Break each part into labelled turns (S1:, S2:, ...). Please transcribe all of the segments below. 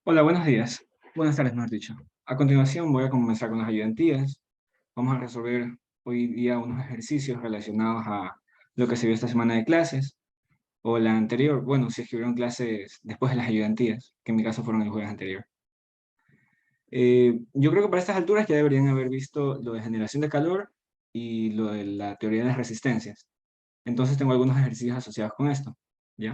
S1: Hola, buenos días. Buenas tardes, mejor dicho. A continuación voy a comenzar con las ayudantías. Vamos a resolver hoy día unos ejercicios relacionados a lo que se vio esta semana de clases, o la anterior, bueno, si es que hubieron clases después de las ayudantías, que en mi caso fueron el jueves anterior. Yo creo que para estas alturas ya deberían haber visto lo de generación de calor y lo de la teoría de las resistencias. Entonces tengo algunos ejercicios asociados con esto, ¿ya?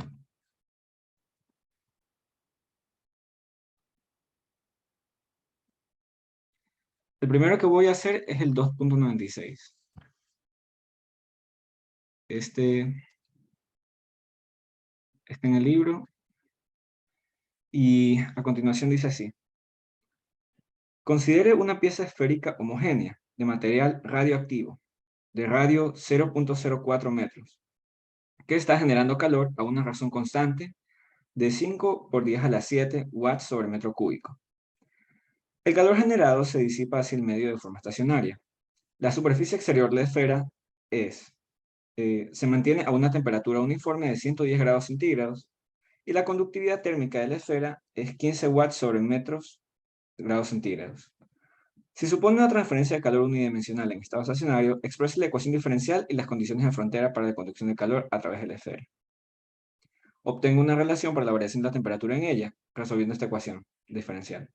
S1: El primero que voy a hacer es el 2.96. Este está en el libro. Y a continuación dice así: considere una pieza esférica homogénea de material radioactivo de radio 0.04 metros que está generando calor a una razón constante de 5 por 10 a la 7 watts sobre metro cúbico. El calor generado se disipa hacia el medio de forma estacionaria. La superficie exterior de la esfera es, se mantiene a una temperatura uniforme de 110 grados centígrados y la conductividad térmica de la esfera es 15 watts sobre metros grados centígrados. Si supone una transferencia de calor unidimensional en estado estacionario, exprese la ecuación diferencial y las condiciones de frontera para la conducción de calor a través de la esfera. Obtengo una relación para la variación de la temperatura en ella, resolviendo esta ecuación diferencial.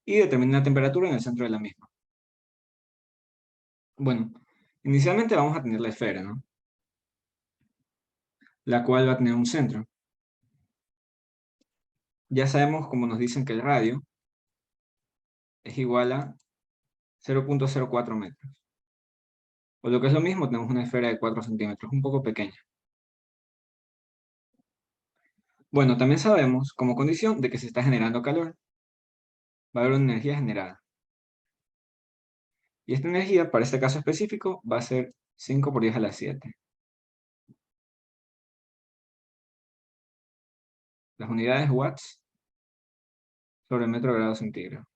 S1: Y determina la temperatura en el centro de la misma. Bueno, inicialmente vamos a tener la esfera, ¿no? La cual va a tener un centro. Ya sabemos, como nos dicen, que el radio es igual a 0.04 metros. O lo que es lo mismo, tenemos una esfera de 4 centímetros, un poco pequeña. Bueno, también sabemos, como condición, de que se está generando calor, va a haber una energía generada. Y esta energía, para este caso específico, va a ser 5 por 10 a la 7. Las unidades watts sobre metro grado centígrado.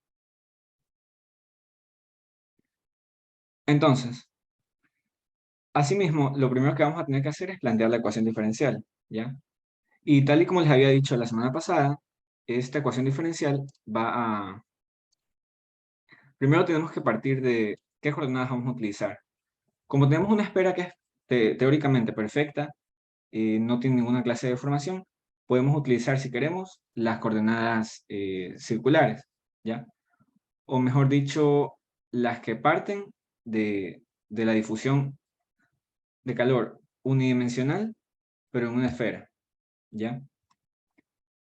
S1: Entonces, asimismo, lo primero que vamos a tener que hacer es plantear la ecuación diferencial, ¿ya? Y tal y como les había dicho la semana pasada, esta ecuación diferencial va a... Primero tenemos que partir de qué coordenadas vamos a utilizar. Como tenemos una esfera que es teóricamente perfecta y no tiene ninguna clase de deformación, podemos utilizar, si queremos, las coordenadas circulares, ¿ya? O mejor dicho, las que parten de la difusión de calor unidimensional, pero en una esfera, ¿ya?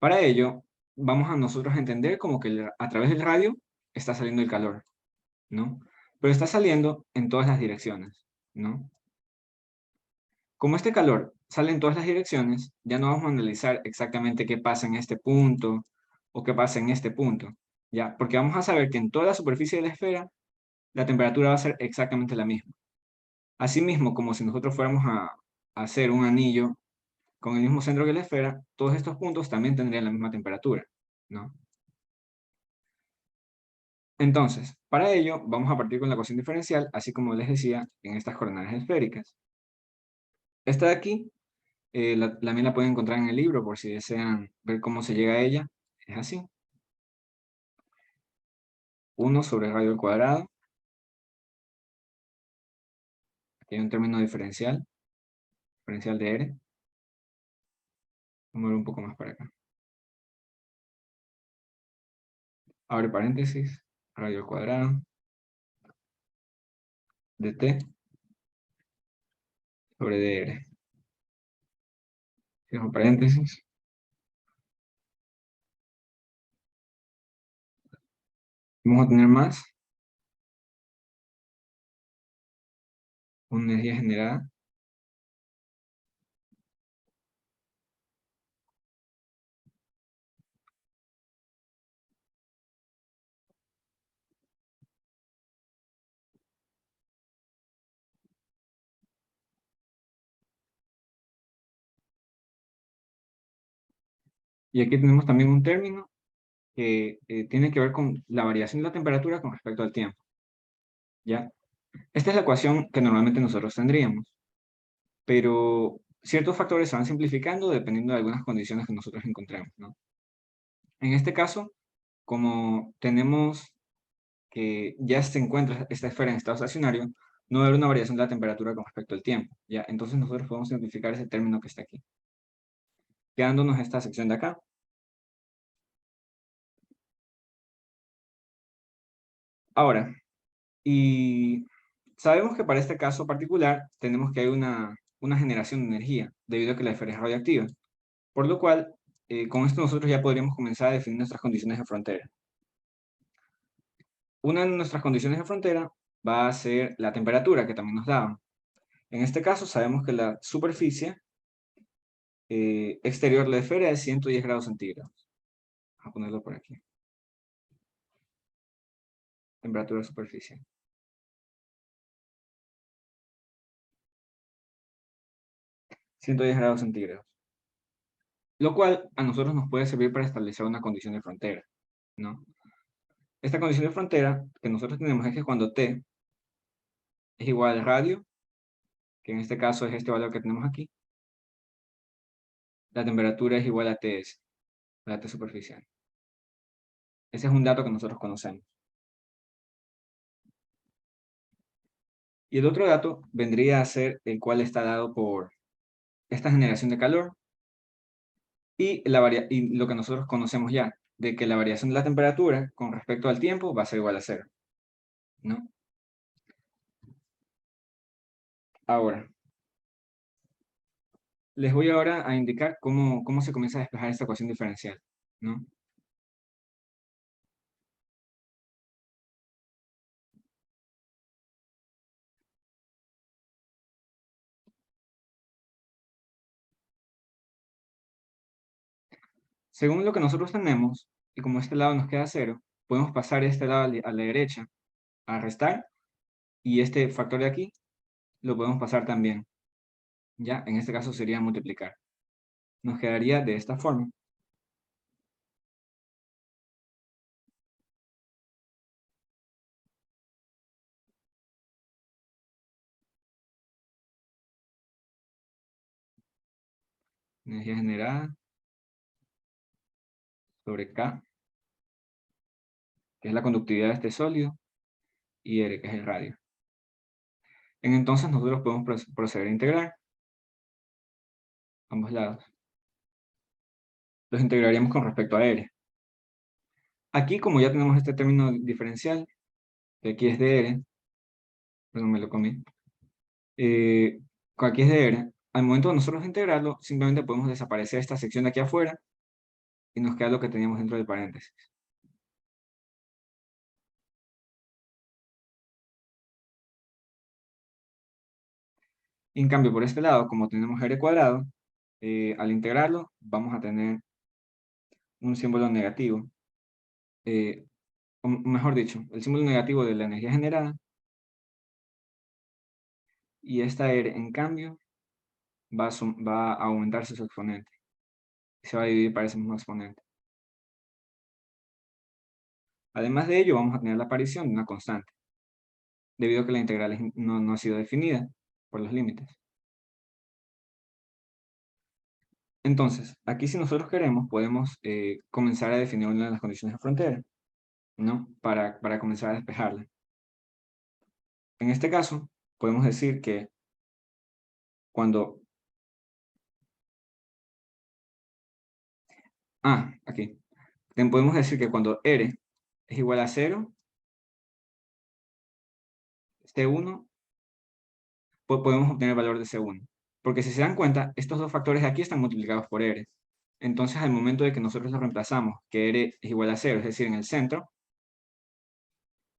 S1: Para ello, vamos a nosotros a entender como que a través del radio está saliendo el calor, ¿no? Pero está saliendo en todas las direcciones, ¿no? Como este calor sale en todas las direcciones, ya no vamos a analizar exactamente qué pasa en este punto o qué pasa en este punto, ¿ya? Porque vamos a saber que en toda la superficie de la esfera la temperatura va a ser exactamente la misma. Asimismo, como si nosotros fuéramos a hacer un anillo con el mismo centro que la esfera, todos estos puntos también tendrían la misma temperatura, ¿no? Entonces, para ello, vamos a partir con la ecuación diferencial, así como les decía, en estas coordenadas esféricas. Esta de aquí, también la pueden encontrar en el libro, por si desean ver cómo se llega a ella. Es así. 1 sobre radio al cuadrado. Aquí hay un término diferencial, diferencial de R. Vamos a mover un poco más para acá. Abre paréntesis, radio al cuadrado de T sobre dr. Cierro paréntesis. Vamos a tener más una energía generada. Y aquí tenemos también un término que tiene que ver con la variación de la temperatura con respecto al tiempo, ¿ya? Esta es la ecuación que normalmente nosotros tendríamos, pero ciertos factores se van simplificando dependiendo de algunas condiciones que nosotros encontremos, ¿no? En este caso, como tenemos que ya se encuentra esta esfera en estado estacionario, no va a haber una variación de la temperatura con respecto al tiempo, ¿ya? Entonces nosotros podemos simplificar ese término que está aquí, quedándonos esta sección de acá. Ahora, y sabemos que para este caso particular tenemos que hay una generación de energía, debido a que la esfera es radioactiva, por lo cual, con esto nosotros ya podríamos comenzar a definir nuestras condiciones de frontera. Una de nuestras condiciones de frontera va a ser la temperatura, que también nos daban. En este caso sabemos que la superficie exterior de la esfera es 110 grados centígrados. Vamos a ponerlo por aquí. Temperatura de superficie. 110 grados centígrados. Lo cual a nosotros nos puede servir para establecer una condición de frontera, ¿no? Esta condición de frontera que nosotros tenemos es que cuando T es igual al radio, que en este caso es este valor que tenemos aquí, la temperatura es igual a Ts, la T superficial. Ese es un dato que nosotros conocemos. Y el otro dato vendría a ser el cual está dado por esta generación de calor y lo que nosotros conocemos ya, de que la variación de la temperatura con respecto al tiempo va a ser igual a cero, ¿no? Ahora, les voy ahora a indicar cómo se comienza a despejar esta ecuación diferencial, ¿no? Según lo que nosotros tenemos, y como este lado nos queda cero, podemos pasar este lado a la derecha a restar, y este factor de aquí lo podemos pasar también. Ya, en este caso sería multiplicar. Nos quedaría de esta forma. Energía generada sobre K, que es la conductividad de este sólido, y R, que es el radio. Entonces nosotros podemos proceder a integrar ambos lados. Los integraríamos con respecto a R. Aquí, como ya tenemos este término diferencial, que aquí es de R, perdón, me lo comí, aquí es de R, al momento de nosotros integrarlo, simplemente podemos desaparecer esta sección de aquí afuera y nos queda lo que teníamos dentro del paréntesis. En cambio, por este lado, como tenemos R cuadrado, al integrarlo, vamos a tener un símbolo negativo. O mejor dicho, el símbolo negativo de la energía generada, y esta R, en cambio, va a aumentarse su exponente. Y se va a dividir para ese mismo exponente. Además de ello, vamos a tener la aparición de una constante, debido a que la integral no ha sido definida por los límites. Entonces, aquí si nosotros queremos, podemos comenzar a definir una de las condiciones de frontera, ¿no? Para comenzar a despejarla. En este caso, podemos decir que cuando... aquí. Podemos decir que cuando R es igual a 0, C1, podemos obtener el valor de C1. Porque si se dan cuenta, estos dos factores de aquí están multiplicados por R. Entonces, al momento de que nosotros lo reemplazamos, que R es igual a 0, es decir, en el centro,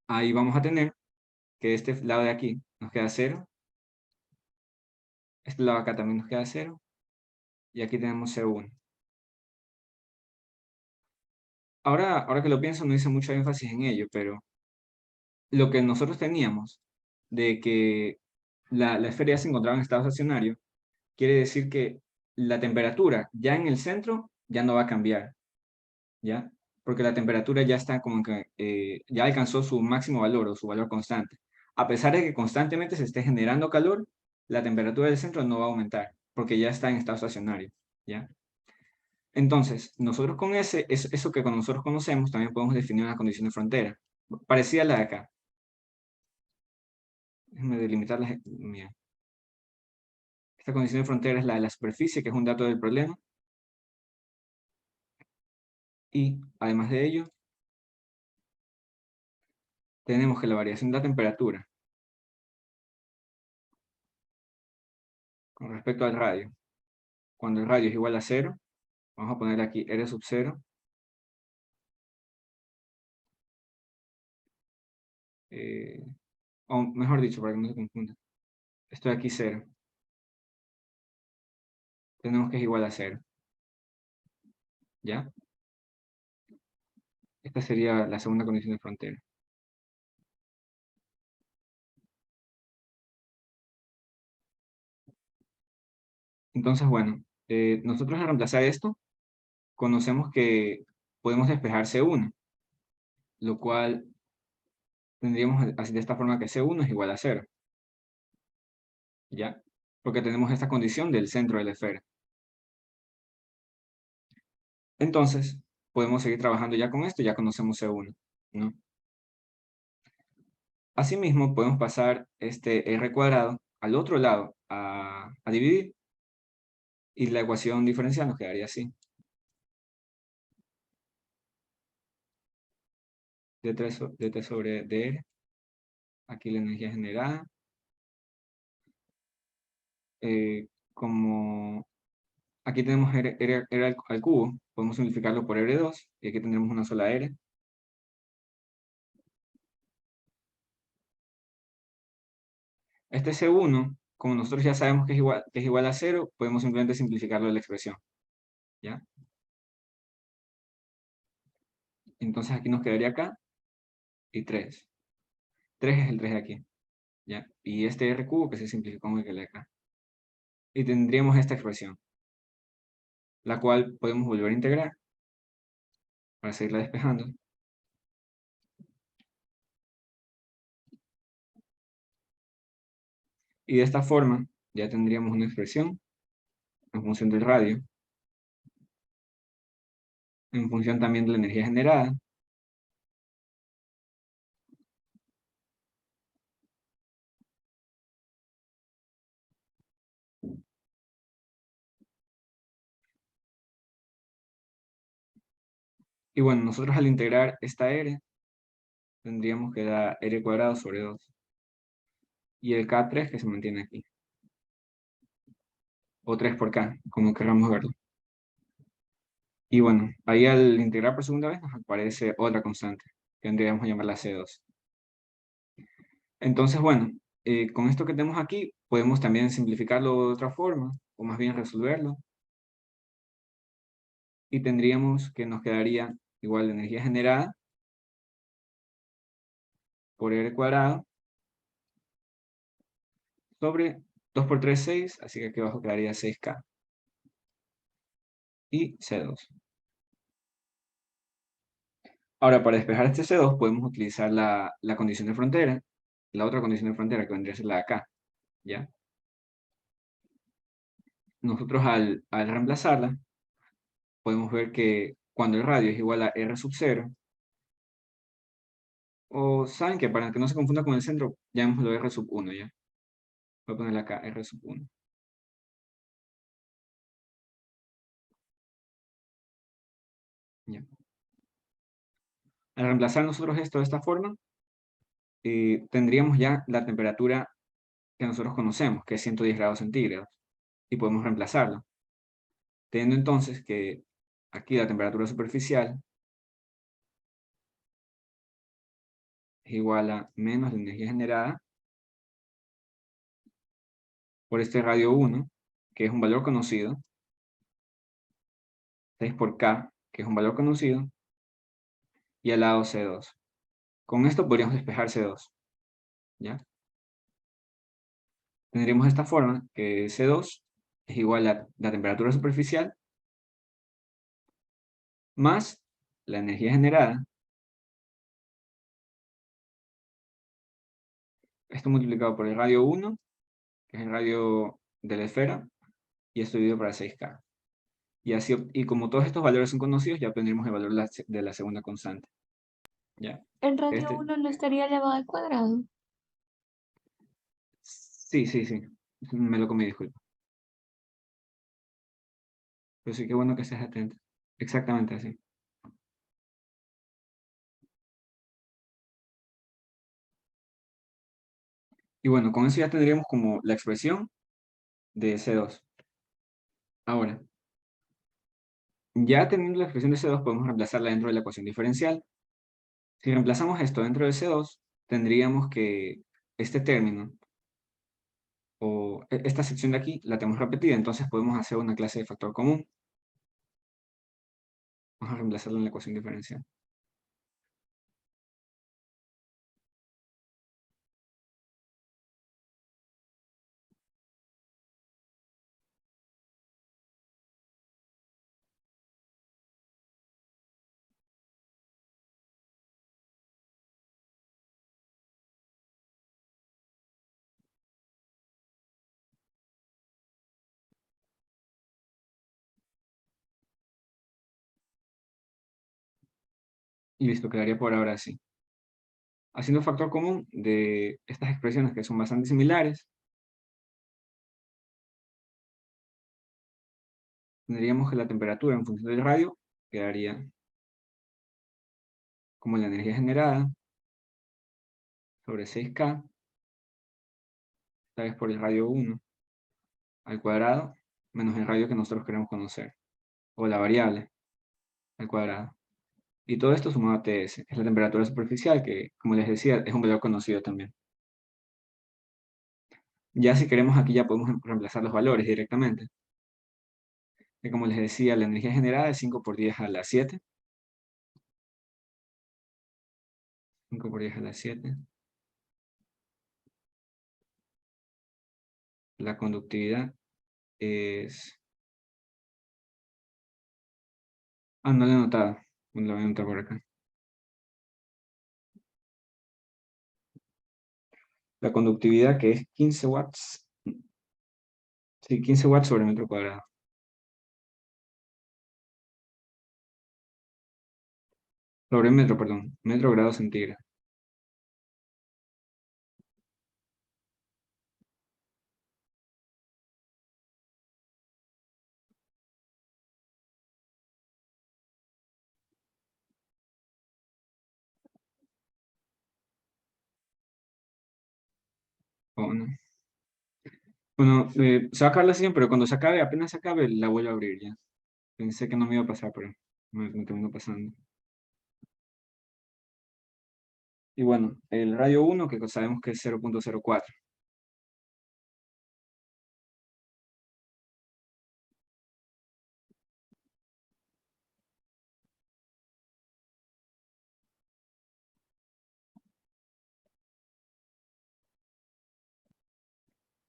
S1: ahí vamos a tener que este lado de aquí nos queda 0, este lado acá también nos queda 0, y aquí tenemos C1. Ahora que lo pienso, no hice mucho énfasis en ello, pero lo que nosotros teníamos de que la esfera ya se encontraba en estado estacionario, quiere decir que la temperatura ya en el centro ya no va a cambiar, ¿ya? Porque la temperatura ya está como que ya alcanzó su máximo valor o su valor constante. A pesar de que constantemente se esté generando calor, la temperatura del centro no va a aumentar, porque ya está en estado estacionario, ¿ya? Entonces, nosotros con eso que con nosotros conocemos, también podemos definir una condición de frontera, parecida a la de acá. Déjenme delimitar mira. Esta condición de frontera es la de la superficie, que es un dato del problema. Y, además de ello, tenemos que la variación de la temperatura con respecto al radio, cuando el radio es igual a 0, vamos a poner aquí R sub 0, o mejor dicho, para que no se confunda, esto de aquí 0, tenemos que es igual a 0, ¿ya? Esta sería la segunda condición de frontera. Entonces, bueno, nosotros al reemplazar esto, conocemos que podemos despejar C1, lo cual tendríamos así de esta forma que C1 es igual a 0, ¿ya? Porque tenemos esta condición del centro de la esfera. Entonces, podemos seguir trabajando ya con esto, ya conocemos C1, ¿no? Asimismo, podemos pasar este R cuadrado al otro lado a dividir, y la ecuación diferencial nos quedaría así. dt sobre dr, aquí la energía generada, como aquí tenemos R al cubo, podemos simplificarlo por R2, y aquí tendremos una sola R. Este C1, como nosotros ya sabemos que es igual a 0, podemos simplemente simplificarlo de la expresión, ¿ya? Entonces aquí nos quedaría acá, y 3. 3 es el 3 de aquí, ¿ya? Y este R cubo que se simplificó con el que le acá. Y tendríamos esta expresión, la cual podemos volver a integrar para seguirla despejando. Y de esta forma ya tendríamos una expresión en función del radio, en función también de la energía generada, y bueno, nosotros al integrar esta R, tendríamos que dar R cuadrado sobre 2, y el K3 que se mantiene aquí, o 3 por K, como queramos verlo. Y bueno, ahí al integrar por segunda vez nos aparece otra constante, que tendríamos que llamarla C2. Entonces, bueno, con esto que tenemos aquí, podemos también simplificarlo de otra forma, o más bien resolverlo. Y tendríamos que nos quedaría igual de energía generada por R cuadrado sobre 2 por 3, 6, así que aquí abajo quedaría 6K. Y C2. Ahora, para despejar este C2, podemos utilizar la condición de frontera, la otra condición de frontera que vendría a ser la de acá, ¿ya? Nosotros al reemplazarla, podemos ver que cuando el radio es igual a R sub 0, o saben que para que no se confunda con el centro, llamémoslo R sub 1, ¿ya? Voy a ponerle acá R sub 1. ¿Ya? Al reemplazar nosotros esto de esta forma, tendríamos ya la temperatura que nosotros conocemos, que es 110 grados centígrados, y podemos reemplazarlo, teniendo entonces que aquí la temperatura superficial es igual a menos la energía generada por este radio 1, que es un valor conocido, 6 por K, que es un valor conocido, y al lado C2. Con esto podríamos despejar C2, ¿ya? Tendríamos esta forma, que C2 es igual a la temperatura superficial más la energía generada, esto multiplicado por el radio 1, que es el radio de la esfera, y esto dividido para 6K. Y así, y como todos estos valores son conocidos, ya obtendremos el valor de la segunda constante. ¿Ya?
S2: El radio
S1: Este,
S2: 1 no estaría elevado al cuadrado.
S1: sí, sí, sí. Me lo comí, disculpa. Pero sí que bueno que estés atento. Exactamente así. Y bueno, con eso ya tendríamos como la expresión de C2. Ahora, ya teniendo la expresión de C2, podemos reemplazarla dentro de la ecuación diferencial. Si reemplazamos esto dentro de C2, tendríamos que este término, o esta sección de aquí, la tenemos repetida, entonces podemos hacer una clase de factor común. Vamos a reemplazarla en la ecuación diferencial. Y listo, quedaría por ahora así. Haciendo factor común de estas expresiones que son bastante similares, tendríamos que la temperatura en función del radio quedaría como la energía generada sobre 6K, esta vez por el radio 1 al cuadrado, menos el radio que nosotros queremos conocer, o la variable al cuadrado. Y todo esto sumado a TS, es la temperatura superficial, que, como les decía, es un valor conocido también. Ya si queremos aquí ya podemos reemplazar los valores directamente. Que como les decía, la energía generada es 5 por 10 a la 7. 5 por 10 a la 7. La conductividad es... Ah, no lo he notado. Lo voy a anotar por acá. La conductividad que es 15 watts. Sí, 15 watts sobre metro cuadrado. Sobre metro, perdón. Metro grado centígrado. Oh, no. Bueno, se va a acabar la sesión, pero cuando se acabe, apenas se acabe, la vuelvo a abrir ya. Pensé que no me iba a pasar, pero me terminó pasando. Y bueno, el radio 1, que sabemos que es 0.04.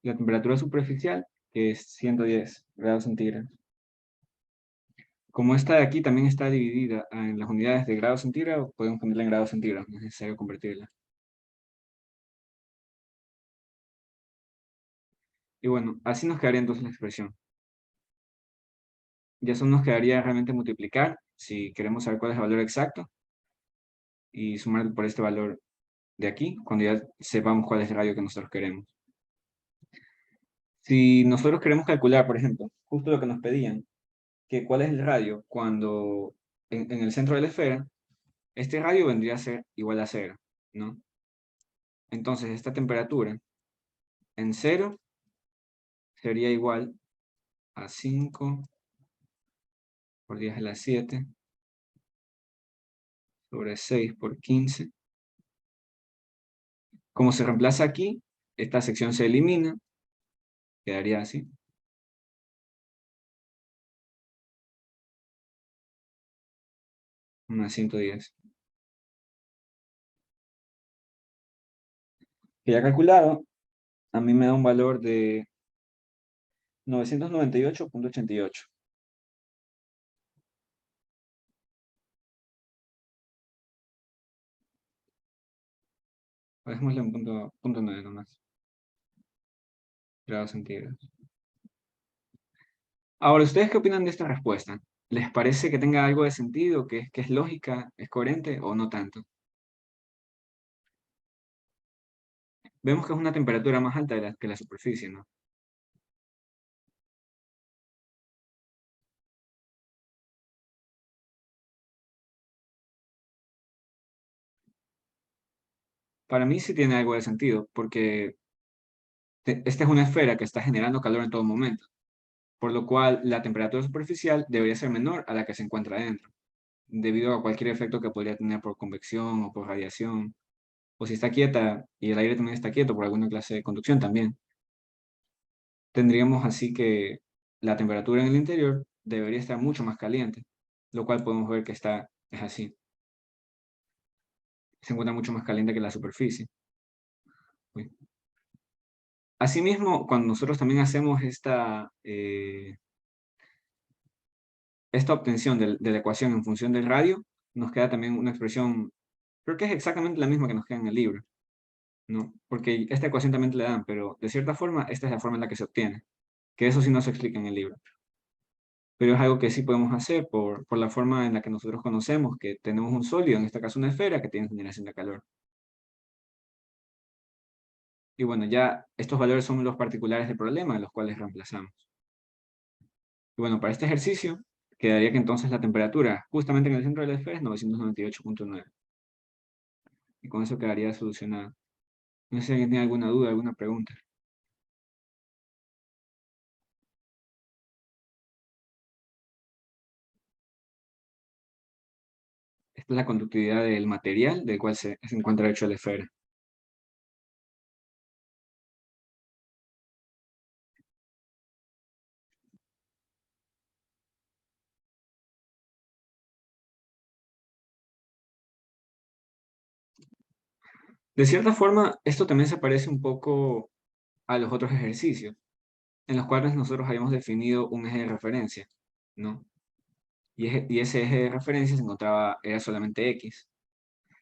S1: La temperatura superficial, que es 110 grados centígrados. Como esta de aquí también está dividida en las unidades de grado centígrado, podemos ponerla en grados centígrados, no es necesario convertirla. Y bueno, así nos quedaría entonces la expresión. Ya solo nos quedaría realmente multiplicar, si queremos saber cuál es el valor exacto, y sumar por este valor de aquí, cuando ya sepamos cuál es el radio que nosotros queremos. Si nosotros queremos calcular, por ejemplo, justo lo que nos pedían, que cuál es el radio cuando en el centro de la esfera, este radio vendría a ser igual a 0, ¿no? Entonces, esta temperatura en 0 sería igual a 5 por 10 a la 7 sobre 6 por 15. Como se reemplaza aquí, esta sección se elimina, quedaría así. Una 110. Que ya calculado, a mí me da un valor de 998.88. Dejémosle un punto 9 nomás, grados centígrados. Ahora, ¿ustedes qué opinan de esta respuesta? ¿Les parece que tenga algo de sentido, que es lógica, es coherente o no tanto? Vemos que es una temperatura más alta que la superficie, ¿no? Para mí sí tiene algo de sentido, porque esta es una esfera que está generando calor en todo momento, por lo cual la temperatura superficial debería ser menor a la que se encuentra dentro, debido a cualquier efecto que podría tener por convección o por radiación, o si está quieta y el aire también está quieto por alguna clase de conducción también. Tendríamos así que la temperatura en el interior debería estar mucho más caliente, lo cual podemos ver que es así. Se encuentra mucho más caliente que la superficie. Uy. Asimismo, cuando nosotros también hacemos esta obtención de la ecuación en función del radio, nos queda también una expresión, creo que es exactamente la misma que nos queda en el libro, ¿no? Porque esta ecuación también te la dan, pero de cierta forma, esta es la forma en la que se obtiene, que eso sí no se explica en el libro. Pero es algo que sí podemos hacer por la forma en la que nosotros conocemos, que tenemos un sólido, en este caso una esfera, que tiene generación de calor. Y bueno, ya estos valores son los particulares del problema, los cuales reemplazamos. Y bueno, para este ejercicio, quedaría que entonces la temperatura, justamente en el centro de la esfera, es 998,9. Y con eso quedaría solucionado. No sé si alguien tiene alguna duda, alguna pregunta. Esta es la conductividad del material del cual se encuentra hecho la esfera. De cierta forma, esto también se parece un poco a los otros ejercicios, en los cuales nosotros habíamos definido un eje de referencia, ¿no? Y ese eje de referencia era solamente X.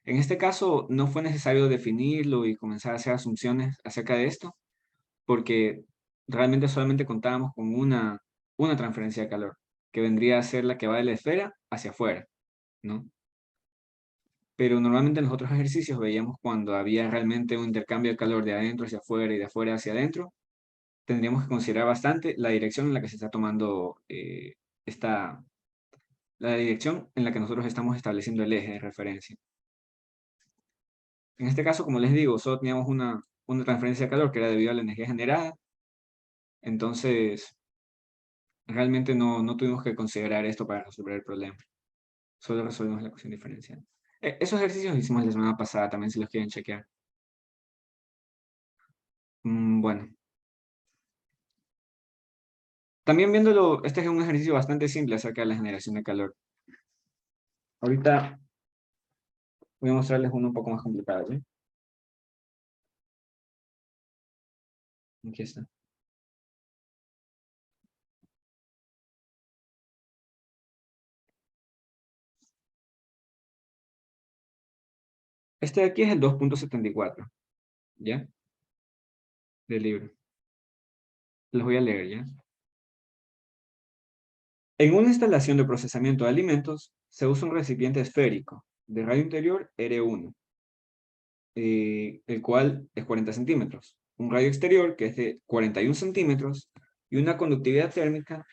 S1: En este caso, no fue necesario definirlo y comenzar a hacer asunciones acerca de esto, porque realmente solamente contábamos con una transferencia de calor, que vendría a ser la que va de la esfera hacia afuera, ¿no? Pero normalmente en los otros ejercicios veíamos cuando había realmente un intercambio de calor de adentro hacia afuera y de afuera hacia adentro, tendríamos que considerar bastante la dirección en la que se está tomando la dirección en la que nosotros estamos estableciendo el eje de referencia. En este caso, como les digo, solo teníamos una transferencia de calor que era debido a la energía generada, entonces realmente no tuvimos que considerar esto para resolver el problema. Solo resolvimos la ecuación diferencial. Esos ejercicios los hicimos la semana pasada, también si los quieren chequear. Bueno, también viéndolo, este es un ejercicio bastante simple acerca de la generación de calor. Ahorita voy a mostrarles uno un poco más complicado, ¿sí? Aquí está. Este de aquí es el 2,74, ¿ya? Del libro. Los voy a leer, ¿ya? En una instalación de procesamiento de alimentos, se usa un recipiente esférico de radio interior R1, el cual es 40 centímetros, un radio exterior que es de 41 centímetros y una conductividad térmica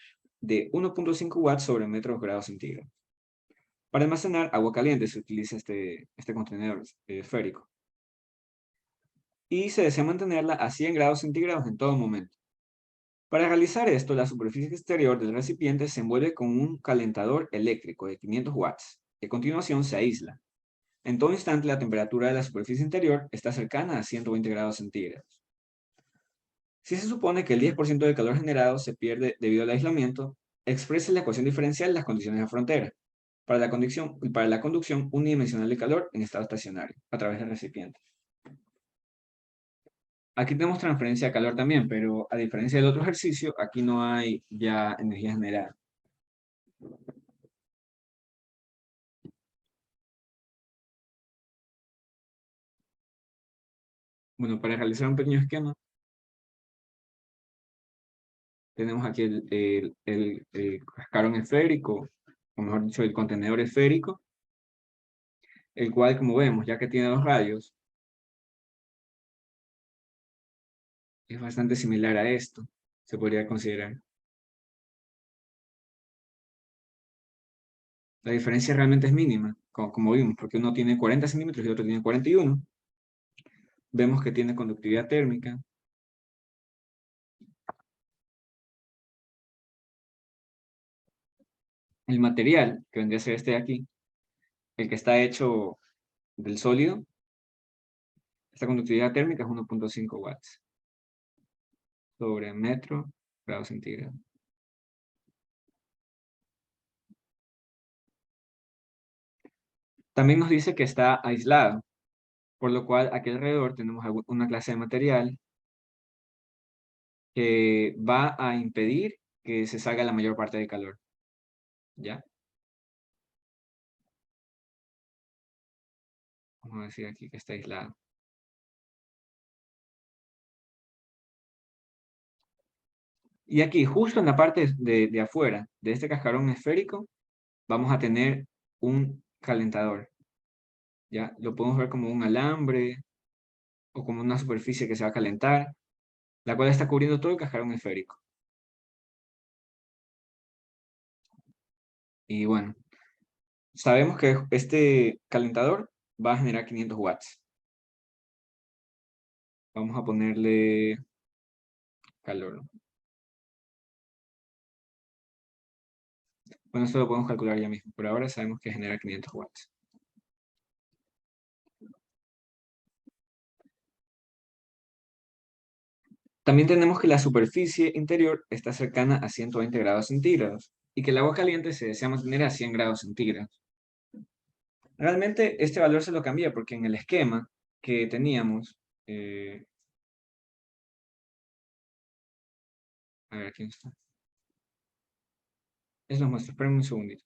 S1: de 1,5 watts sobre metros grados centígrados. Para almacenar agua caliente se utiliza este contenedor esférico y se desea mantenerla a 100 grados centígrados en todo momento. Para realizar esto, la superficie exterior del recipiente se envuelve con un calentador eléctrico de 500 watts, que a continuación se aísla. En todo instante, la temperatura de la superficie interior está cercana a 120 grados centígrados. Si se supone que el 10% del calor generado se pierde debido al aislamiento, exprese la ecuación diferencial de las condiciones de frontera para la conducción unidimensional de calor en estado estacionario a través del recipiente. Aquí tenemos transferencia de calor también, pero a diferencia del otro ejercicio, aquí no hay ya energía generada. Bueno, para realizar un pequeño esquema, tenemos aquí el cascarón esférico, o mejor dicho, el contenedor esférico, el cual, como vemos, ya que tiene dos radios, es bastante similar a esto, se podría considerar. La diferencia realmente es mínima, como vimos, porque uno tiene 40 centímetros y otro tiene 41. Vemos que tiene conductividad térmica. El material, que vendría a ser este de aquí, el que está hecho del sólido, esta conductividad térmica es 1.5 watts sobre metro grado centígrado. También nos dice que está aislado, por lo cual aquí alrededor tenemos una clase de material que va a impedir que se salga la mayor parte del calor. ¿Ya? Vamos a decir aquí que está aislado. Y aquí, justo en la parte de afuera de este cascarón esférico, vamos a tener un calentador. ¿Ya? Lo podemos ver como un alambre o como una superficie que se va a calentar, la cual está cubriendo todo el cascarón esférico. Y bueno, sabemos que este calentador va a generar 500 watts. Vamos a ponerle calor. Bueno, esto lo podemos calcular ya mismo, pero ahora sabemos que genera 500 watts. También tenemos que la superficie interior está cercana a 120 grados centígrados y que el agua caliente se desea mantener a 100 grados centígrados. Realmente este valor se lo cambia porque en el esquema que teníamos, a ver, aquí está. Les lo muestro, espérenme un segundito.